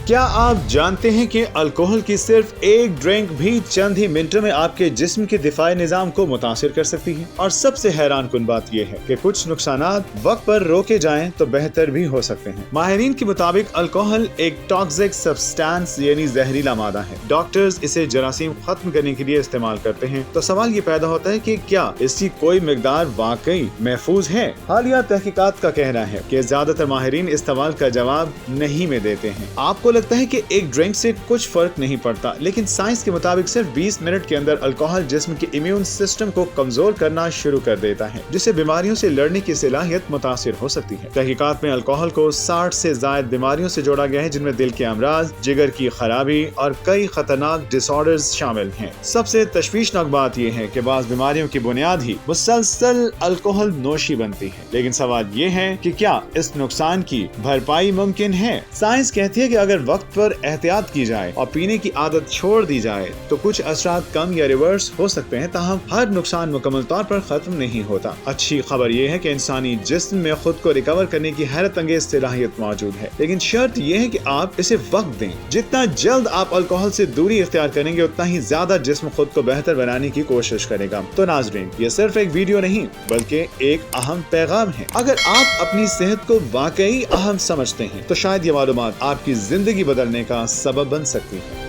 क्या आप जानते हैं कि अल्कोहल की सिर्फ एक ड्रिंक भी चंद ही मिनटों में आपके जिस्म के दिफाई निजाम को मुतासिर कर सकती है। और सबसे हैरान कुन बात यह है कि कुछ नुकसानात वक्त पर रोके जाएं तो बेहतर भी हो सकते हैं। माहिरीन के मुताबिक अल्कोहल एक टॉक्सिक सब्सटेंस यानी जहरीला मादा है। डॉक्टर्स इसे जरासीम खत्म करने के लिए इस्तेमाल करते हैं। तो सवाल ये पैदा होता है कि क्या इसकी कोई मिकदार वाकई महफूज है? हालिया तहकीकात का कहना है कि ज्यादातर माहिरीन इस सवाल का जवाब नहीं में देते हैं। आपको लगता है कि एक ड्रिंक से कुछ फर्क नहीं पड़ता, लेकिन साइंस के मुताबिक सिर्फ 20 मिनट के अंदर अल्कोहल जिस्म के इम्यून सिस्टम को कमजोर करना शुरू कर देता है, जिससे बीमारियों से लड़ने की सलाहियत मुतासिर हो सकती है। तहकीकात में अल्कोहल को 60 से ज्यादा बीमारियों से जोड़ा गया है, जिनमें दिल के अमराज, जिगर की खराबी और कई खतरनाक डिसऑर्डर्स शामिल हैं। सबसे तशवीशनाक बात यह है कि बाज़ बीमारियों की बुनियाद ही मुसलसल अल्कोहल नोशी बनती है। लेकिन सवाल ये है कि क्या इस नुकसान की भरपाई मुमकिन है? साइंस कहती है कि अगर वक्त पर एहतियात की जाए और पीने की आदत छोड़ दी जाए तो कुछ असरात कम या रिवर्स हो सकते हैं, ताहम हर नुकसान मुकम्मल तौर पर खत्म नहीं होता। अच्छी खबर यह है कि इंसानी जिस्म में खुद को रिकवर करने की हैरत अंगेज सलाहियत मौजूद है, लेकिन शर्त यह है कि आप इसे वक्त दें। जितना जल्द आप अल्कोहल से दूरी इख्तियार करेंगे, उतना ही ज्यादा जिस्म खुद को बेहतर बनाने की कोशिश करेगा। तो नाज़रीन, ये सिर्फ एक वीडियो नहीं बल्कि एक अहम पैगाम है। अगर आप अपनी सेहत को वाकई अहम समझते हैं तो शायद ये मालूमात आपकी जिंदगी बदलने का सबब बन सकती है।